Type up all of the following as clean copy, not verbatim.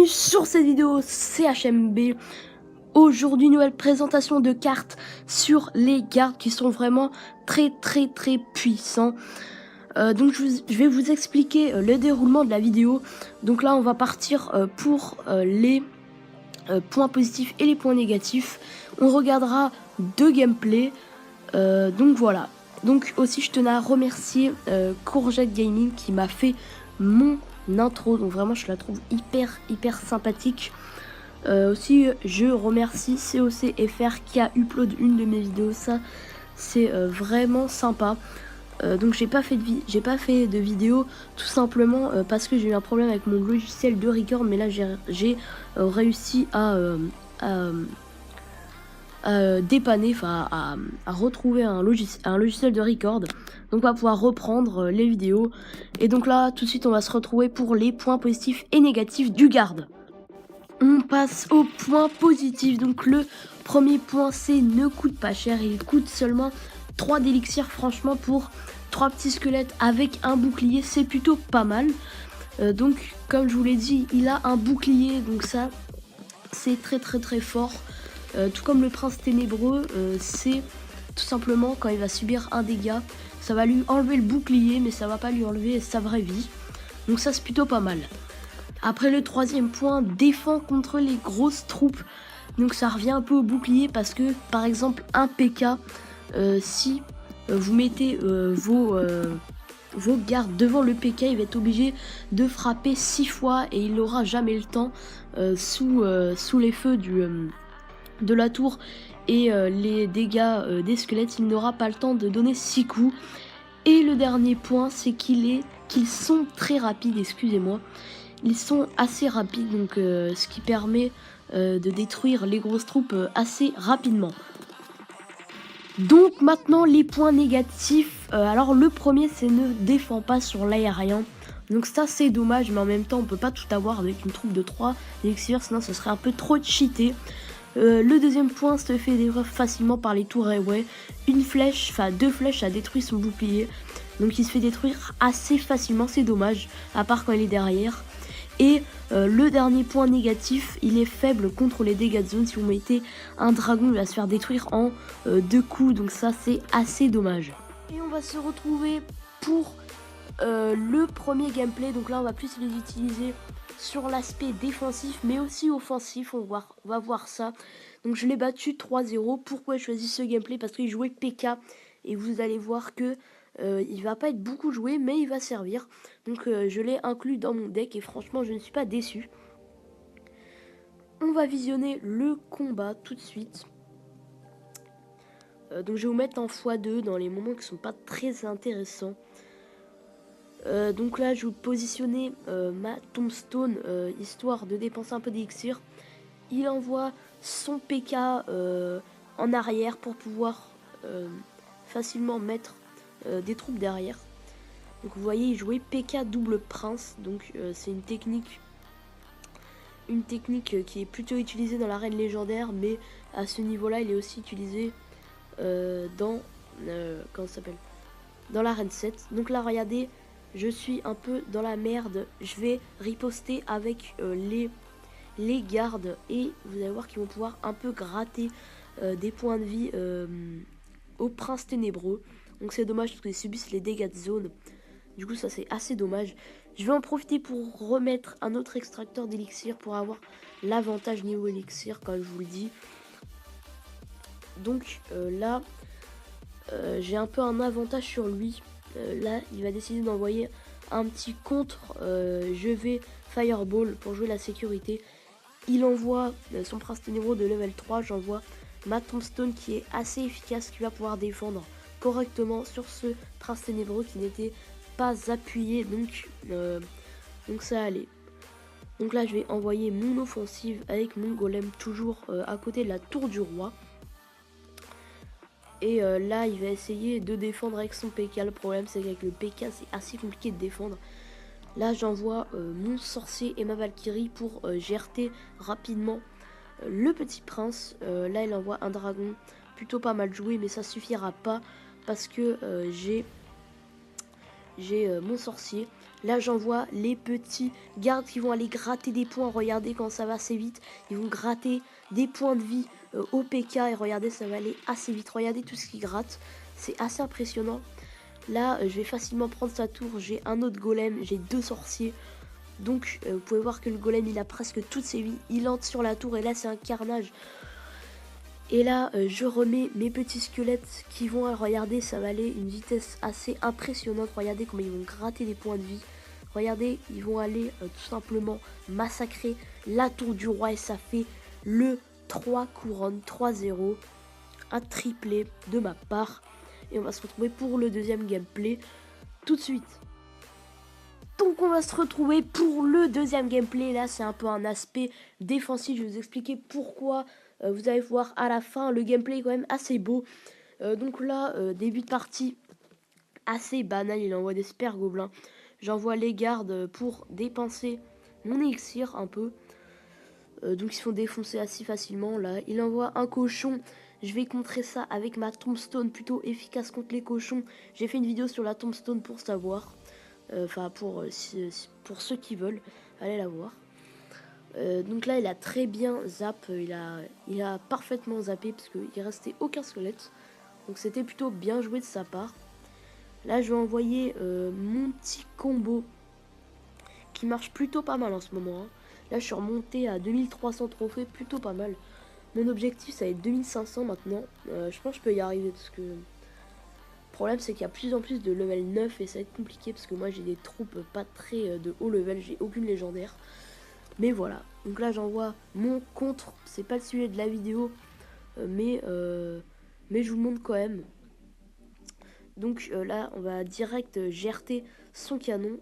bienvenue sur cette vidéo CHMB. Aujourd'hui, nouvelle présentation de cartes sur les gardes qui sont vraiment très puissants. Donc je vais vous expliquer le déroulement de la vidéo. Donc là on va partir pour les points positifs et les points négatifs. On regardera deux gameplays. Donc voilà. Donc aussi je tenais à remercier Courgette Gaming qui m'a fait mon intro, donc vraiment je la trouve hyper sympathique. Aussi je remercie COCFR qui a upload une de mes vidéos, ça c'est vraiment sympa. Donc j'ai pas fait de vidéo tout simplement parce que j'ai eu un problème avec mon logiciel de record, mais là j'ai réussi à dépanner, enfin à retrouver un logiciel de record. Donc on va pouvoir reprendre les vidéos. Et donc là tout de suite on va se retrouver pour les points positifs et négatifs du garde. On passe aux points positifs. Donc le premier point, c'est ne coûte pas cher. Il coûte seulement 3 d'élixir. Franchement pour 3 petits squelettes avec un bouclier, c'est plutôt pas mal. Donc comme je vous l'ai dit, il a un bouclier, donc ça c'est très fort. Tout comme le prince ténébreux, c'est tout simplement quand il va subir un dégât, ça va lui enlever le bouclier, mais ça va pas lui enlever sa vraie vie. Donc ça c'est plutôt pas mal. Après le troisième point, défend contre les grosses troupes. Donc ça revient un peu au bouclier parce que par exemple un PK, si vous mettez vos gardes devant le PK, il va être obligé de frapper 6 fois et il n'aura jamais le temps sous les feux de la tour et les dégâts des squelettes, il n'aura pas le temps de donner 6 coups. Et le dernier point, c'est qu'ils sont très rapides, excusez-moi. Ils sont assez rapides, donc ce qui permet de détruire les grosses troupes assez rapidement. Donc maintenant les points négatifs. Alors le premier, c'est ne défend pas sur l'aérien. Donc ça c'est dommage, mais en même temps on peut pas tout avoir avec une troupe de 3 élixirs, sinon ce serait un peu trop cheaté. Le deuxième point se fait détruire facilement par les tours Railway. Une flèche, enfin 2 flèches, a détruit son bouclier. Donc il se fait détruire assez facilement, c'est dommage, à part quand il est derrière. Et le dernier point négatif, il est faible contre les dégâts de zone. Si vous mettez un dragon, il va se faire détruire en 2 coups, donc ça c'est assez dommage. Et on va se retrouver pour le premier gameplay. Donc là on va plus les utiliser sur l'aspect défensif mais aussi offensif, on va voir ça. Donc je l'ai battu 3-0. Pourquoi j'ai choisi ce gameplay? Parce qu'il jouait PK et vous allez voir que il va pas être beaucoup joué mais il va servir. Donc je l'ai inclus dans mon deck et franchement je ne suis pas déçu. On va visionner le combat tout de suite. Donc je vais vous mettre en x2 dans les moments qui sont pas très intéressants. Donc là je vais positionner ma tombstone histoire de dépenser un peu d'élixir. Il envoie son PK en arrière pour pouvoir facilement mettre des troupes derrière. Donc vous voyez, il jouait PK double prince. Donc c'est une technique qui est plutôt utilisée dans l'arène légendaire, mais à ce niveau là il est aussi utilisé dans comment ça s'appelle, dans l'arène 7. Donc là regardez, je suis un peu dans la merde. Je vais riposter avec les gardes et vous allez voir qu'ils vont pouvoir un peu gratter des points de vie au prince ténébreux. Donc c'est dommage parce qu'ils subissent les dégâts de zone. Du coup ça c'est assez dommage. Je vais en profiter pour remettre un autre extracteur d'élixir pour avoir l'avantage niveau élixir comme je vous le dis. Donc là j'ai un peu un avantage sur lui. Là il va décider d'envoyer un petit contre je vais fireball pour jouer la sécurité. Il envoie son prince ténébreux de level 3, j'envoie ma tombstone qui est assez efficace, qui va pouvoir défendre correctement sur ce prince ténébreux qui n'était pas appuyé, donc ça allait. Donc là je vais envoyer mon offensive avec mon golem toujours à côté de la tour du roi. Et là il va essayer de défendre avec son PK. Le problème c'est qu'avec le PK c'est assez compliqué de défendre. Là j'envoie mon sorcier et ma valkyrie pour GRT rapidement le petit prince. Là il envoie un dragon plutôt pas mal joué, mais ça suffira pas parce que j'ai mon sorcier. Là, j'envoie les petits gardes qui vont aller gratter des points. Regardez quand ça va assez vite. Ils vont gratter des points de vie au PK. Et regardez, ça va aller assez vite. Regardez tout ce qu'ils grattent. C'est assez impressionnant. Là, je vais facilement prendre sa tour. J'ai un autre golem. J'ai 2 sorciers. Donc, vous pouvez voir que le golem, il a presque toutes ses vies. Il entre sur la tour. Et là, c'est un carnage. Et là, je remets mes petits squelettes qui vont, regardez, ça va aller une vitesse assez impressionnante. Regardez comment ils vont gratter des points de vie. Regardez, ils vont aller tout simplement massacrer la tour du roi. Et ça fait le 3 couronnes, 3-0. Un triplé de ma part. Et on va se retrouver pour le deuxième gameplay tout de suite. Donc on va se retrouver pour le deuxième gameplay. Là, c'est un peu un aspect défensif. Je vais vous expliquer pourquoi. Vous allez voir à la fin, le gameplay est quand même assez beau. Donc là, début de partie assez banal. Il envoie des super gobelins. J'envoie les gardes pour dépenser mon élixir un peu. Donc ils se font défoncer assez facilement. Là, il envoie un cochon. Je vais contrer ça avec ma tombstone plutôt efficace contre les cochons. J'ai fait une vidéo sur la tombstone pour savoir. Enfin, pour ceux qui veulent, allez la voir. Donc là, il a très bien zap. Il a parfaitement zappé parce qu'il restait aucun squelette. Donc c'était plutôt bien joué de sa part. Là, je vais envoyer mon petit combo qui marche plutôt pas mal en ce moment. Hein. Là, je suis remonté à 2300 trophées, plutôt pas mal. Mon objectif, ça va être 2500 maintenant. Je pense que je peux y arriver parce que... Le problème, c'est qu'il y a plus en plus de level 9 et ça va être compliqué parce que moi, j'ai des troupes pas très de haut level. J'ai aucune légendaire. Mais voilà. Donc là, j'envoie mon contre. C'est pas le sujet de la vidéo. Mais je vous montre quand même. Donc là, on va direct GRT son canon.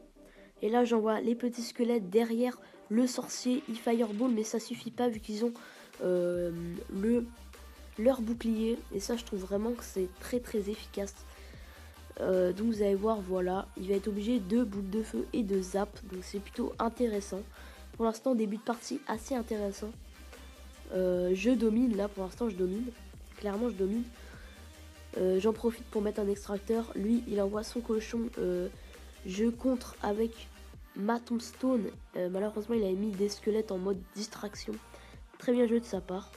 Et là, j'envoie les petits squelettes derrière le sorcier. Il fireball, mais ça suffit pas vu qu'ils ont leur bouclier. Et ça, je trouve vraiment que c'est très très efficace. Donc vous allez voir, voilà, il va être obligé de boule de feu et de zap. Donc c'est plutôt intéressant. Pour l'instant, début de partie assez intéressant. Je domine, là pour l'instant je domine. Clairement je domine. J'en profite pour mettre un extracteur. Lui, il envoie son cochon. Je contre avec ma tombstone. Malheureusement, il a mis des squelettes en mode distraction. Très bien joué de sa part.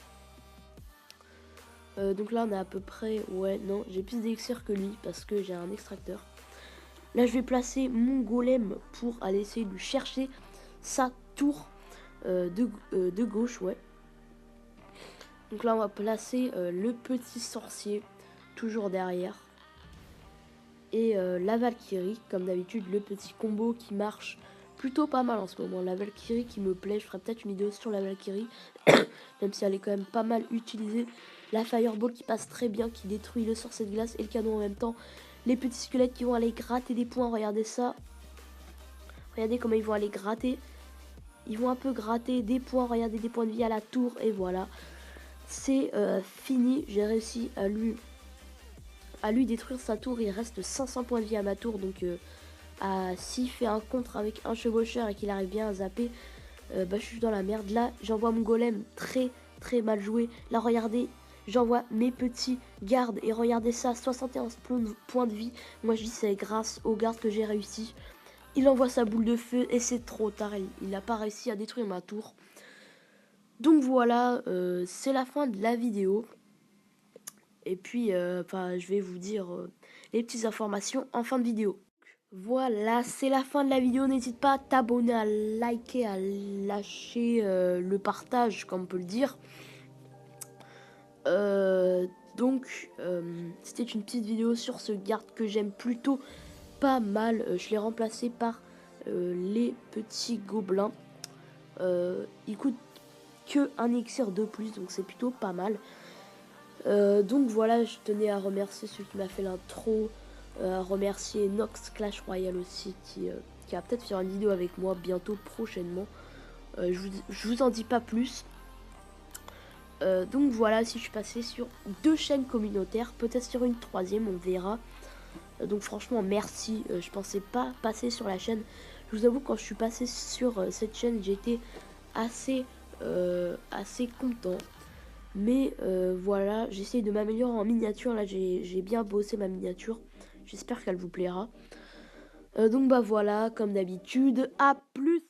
Donc là, on a à peu près... Ouais, non, j'ai plus d'élixir que lui parce que j'ai un extracteur. Là, je vais placer mon golem pour aller essayer de lui chercher sa tour de gauche, ouais. Donc là, on va placer le petit sorcier toujours derrière. Et la Valkyrie, comme d'habitude, le petit combo qui marche plutôt pas mal en ce moment. La Valkyrie qui me plaît, je ferai peut-être une vidéo sur la Valkyrie, même si elle est quand même pas mal utilisée. La Fireball qui passe très bien, qui détruit le sorcier de glace et le canon en même temps. Les petits squelettes qui vont aller gratter des points, regardez ça. Regardez comment ils vont aller gratter. Ils vont un peu gratter des points, regardez des points de vie à la tour et voilà. C'est fini, j'ai réussi à lui détruire sa tour. Il reste 500 points de vie à ma tour, donc s'il fait un contre avec un chevaucheur et qu'il arrive bien à zapper, je suis dans la merde. Là, j'envoie mon golem très très mal joué. Là, regardez, j'envoie mes petits gardes et regardez ça, 71 points de vie. Moi, je dis c'est grâce aux gardes que j'ai réussi. Il envoie sa boule de feu et c'est trop tard. Il n'a pas réussi à détruire ma tour. Donc voilà, c'est la fin de la vidéo. Et puis, je vais vous dire les petites informations en fin de vidéo. Voilà, c'est la fin de la vidéo. N'hésite pas à t'abonner, à liker, à lâcher le partage, comme on peut le dire. C'était une petite vidéo sur ce garde que j'aime plutôt pas mal. Je l'ai remplacé par les petits gobelins. Il coûte que un élixir de plus, donc c'est plutôt pas mal. Donc voilà, je tenais à remercier celui qui m'a fait l'intro, à remercier Nox Clash Royale aussi qui va peut-être faire une vidéo avec moi bientôt, prochainement. Je vous en dis pas plus. Donc voilà, si je suis passé sur 2 chaînes communautaires, peut-être sur une 3e, on verra. Donc franchement merci, je pensais pas passer sur la chaîne. Je vous avoue, quand je suis passé sur cette chaîne, j'étais assez content. Mais voilà, j'essaye de m'améliorer en miniature. Là, j'ai bien bossé ma miniature. J'espère qu'elle vous plaira. Donc bah voilà, comme d'habitude, à plus.